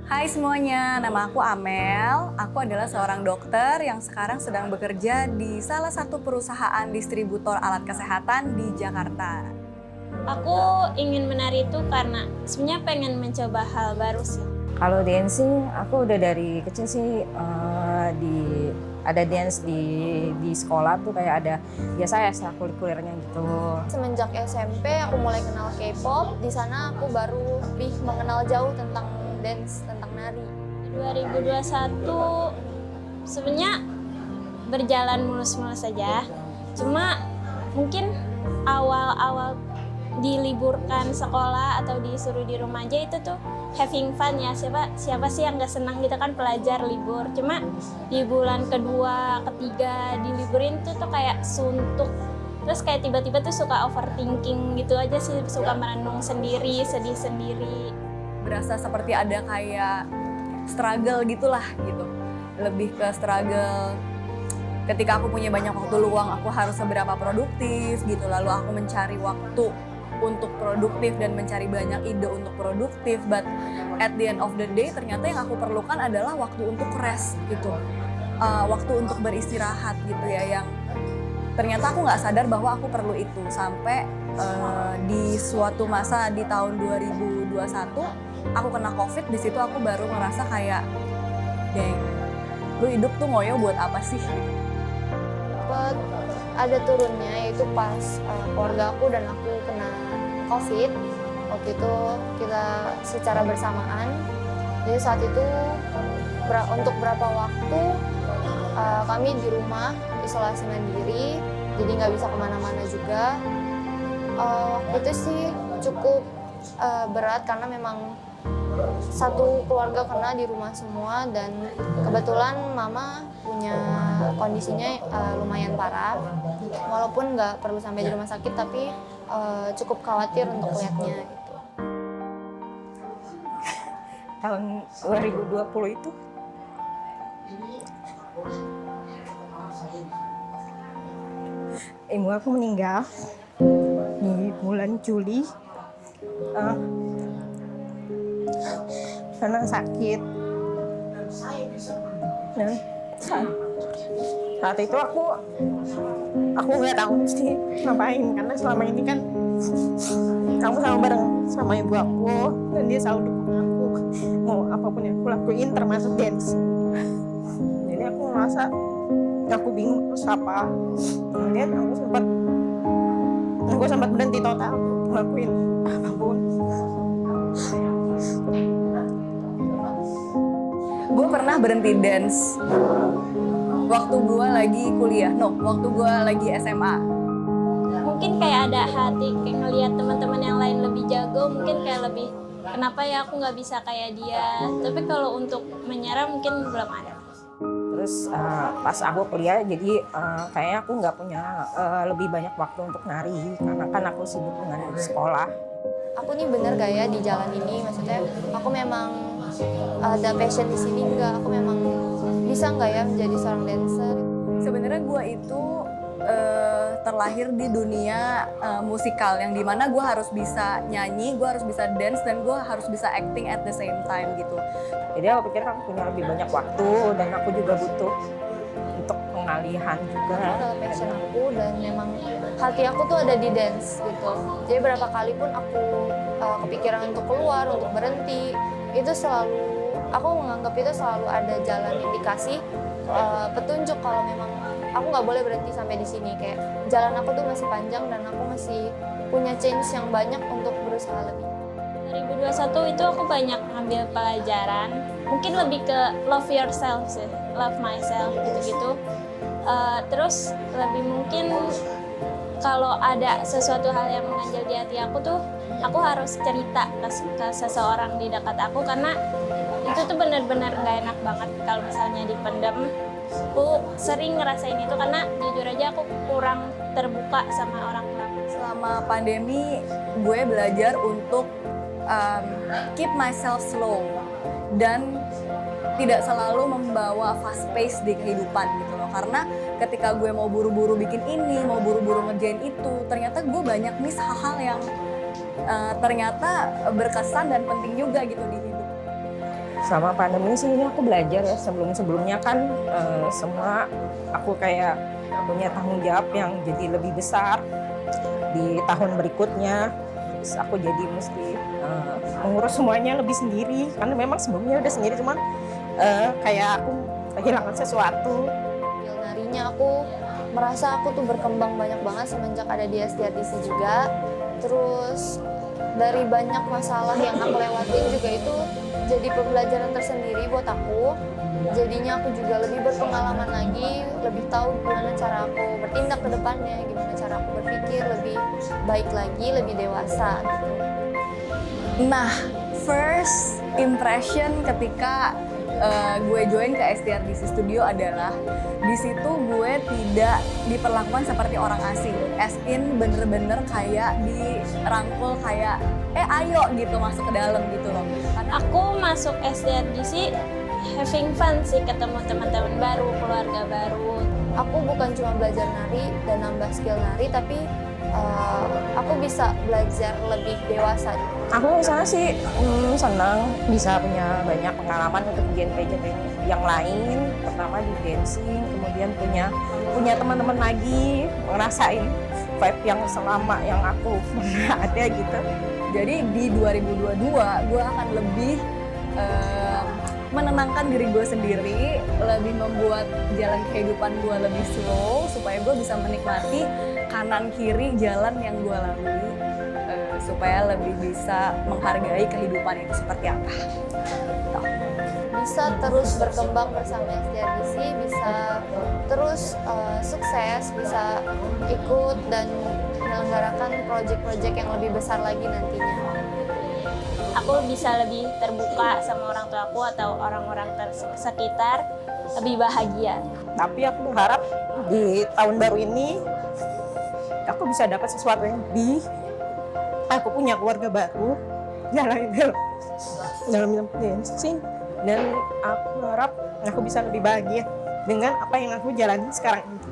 Hai semuanya, nama aku Amel. Aku adalah seorang dokter yang sekarang sedang bekerja di salah satu perusahaan distributor alat kesehatan di Jakarta. Aku ingin menari itu karena sebenarnya pengen mencoba hal baru sih. Kalau dancing, aku udah dari kecil sih ada dance di sekolah tuh kayak ada biasa ekstrakurikulernya gitu. Semenjak SMP aku mulai kenal K-pop, di sana aku baru lebih mengenal jauh tentang dance, tentang nari. 2021 sebenarnya berjalan mulus-mulus saja. Cuma mungkin awal-awal diliburkan sekolah atau disuruh di rumah aja itu tuh having fun ya, siapa sih yang nggak senang gitu kan pelajar libur. Cuma di bulan kedua, ketiga diliburin tuh kayak suntuk, terus kayak tiba-tiba tuh suka overthinking gitu aja sih, suka merenung sendiri, sedih sendiri. Berasa seperti ada kayak struggle gitulah gitu. Lebih ke struggle ketika aku punya banyak waktu luang, aku harus seberapa produktif gitu. Lalu aku mencari waktu untuk produktif dan mencari banyak ide untuk produktif, but at the end of the day ternyata yang aku perlukan adalah waktu untuk rest gitu, waktu untuk beristirahat gitu ya, yang ternyata aku nggak sadar bahwa aku perlu itu sampai di suatu masa di tahun 2021 aku kena COVID. Di situ aku baru ngerasa kayak, dang, lu hidup tuh ngoyo buat apa sih? Sempat ada turunnya, yaitu pas keluarga aku dan aku kena COVID. Waktu itu kita secara bersamaan, jadi saat itu untuk berapa waktu kami di rumah isolasi mandiri, jadi nggak bisa kemana-mana juga. Waktu itu sih cukup berat karena memang satu keluarga kena di rumah semua, dan kebetulan mama punya kondisinya lumayan parah. Walaupun nggak perlu sampai di rumah sakit, tapi cukup khawatir untuk lihatnya gitu. Tahun 2020 itu ibu aku meninggal di bulan Juli karena sakit. Dan saat itu aku nggak tahu mesti ngapain, karena selama ini kan aku sama bareng sama ibu aku dan dia selalu dukung aku mau apapun yang aku lakuin termasuk dance. Jadi aku ngerasa aku bingung terus apa. Kemudian aku sempat berhenti total ngelakuin apapun. Gue pernah berhenti dance waktu gue lagi kuliah, waktu gue lagi SMA. Mungkin kayak ada hati kayak ngelihat teman-teman yang lain lebih jago, mungkin kayak lebih kenapa ya aku nggak bisa kayak dia. Tapi kalau untuk menyerah mungkin belum ada. Terus pas aku kuliah, jadi kayaknya aku nggak punya lebih banyak waktu untuk nari karena kan aku sibuk dengan sekolah. Aku nih bener gak ya di jalan ini? Maksudnya aku memang ada passion di sini nggak? Aku memang bisa nggak ya menjadi seorang dancer? Sebenarnya gue itu terlahir di dunia musikal, yang dimana gue harus bisa nyanyi, gue harus bisa dance, dan gue harus bisa acting at the same time gitu. Jadi aku pikir aku punya lebih banyak waktu dan aku juga butuh untuk pengalihan juga. Itu adalah passion aku, dan memang hati aku tuh ada di dance gitu. Jadi berapa kali pun aku kepikiran untuk keluar, untuk berhenti, itu selalu aku menganggap itu selalu ada jalan indikasi, petunjuk kalau memang aku nggak boleh berhenti sampai di sini. Kayak jalan aku tuh masih panjang dan aku masih punya change yang banyak untuk berusaha lebih. 2021 itu aku banyak ngambil pelajaran, mungkin lebih ke love yourself sih, love myself gitu-gitu. Terus lebih mungkin kalau ada sesuatu hal yang mengganjal di hati aku tuh, aku harus cerita ke seseorang di dekat aku, karena itu tuh benar-benar nggak enak banget kalau misalnya dipendam. Aku sering ngerasain itu karena jujur aja aku kurang terbuka sama orang-orang. Selama pandemi, gue belajar untuk keep myself slow dan tidak selalu membawa fast pace di kehidupan gitu loh. Karena ketika gue mau buru-buru bikin ini, mau buru-buru ngerjain itu, ternyata gue banyak miss hal-hal yang ternyata berkesan dan penting juga gitu di hidup. Sama pandemi sih ini aku belajar ya. Sebelumnya kan semua aku kayak punya tanggung jawab yang jadi lebih besar di tahun berikutnya. Terus aku jadi mesti mengurus semuanya lebih sendiri. Karena memang sebelumnya udah sendiri, cuman kayak aku kehilangan sesuatu. Skill narinya aku merasa aku tuh berkembang banyak banget semenjak ada di STRDC juga. Terus dari banyak masalah yang aku lewatin juga itu jadi pembelajaran tersendiri buat aku. Jadinya aku juga lebih berpengalaman lagi, lebih tahu gimana cara aku bertindak ke depannya, gimana cara aku berpikir lebih baik lagi, lebih dewasa gitu. Nah, first impression ketika gue join ke STRDC Studio adalah di situ gue tidak diperlakukan seperti orang asing, as in bener-bener kayak dirangkul kayak ayo gitu masuk ke dalam gitu loh. Karena Aku masuk STRDC having fun sih, ketemu teman-teman baru, keluarga baru. Aku bukan cuma belajar nari dan nambah skill nari, tapi aku bisa belajar lebih dewasa. Aku misalnya sih senang bisa punya banyak pengalaman untuk genre-genre yang lain, pertama di dancing, kemudian punya teman-teman lagi, ngerasain vibe yang selama yang aku pernah ada gitu. jadi di 2022 gue akan lebih menenangkan diri gue sendiri, lebih membuat jalan kehidupan gue lebih slow supaya gue bisa menikmati kanan kiri jalan yang gue lalui, supaya lebih bisa menghargai kehidupan itu seperti apa. Gitu. Bisa terus berkembang bersama STRDC, bisa terus sukses, bisa ikut dan menyelenggarakan proyek-proyek yang lebih besar lagi nantinya. Aku bisa lebih terbuka sama orang tua aku atau orang-orang sekitar, lebih bahagia. Tapi aku berharap di tahun baru ini aku bisa dapat sesuatu yang lebih. Aku punya keluarga baru dalam dancing, dan aku harap aku bisa lebih bahagia dengan apa yang aku jalani sekarang ini.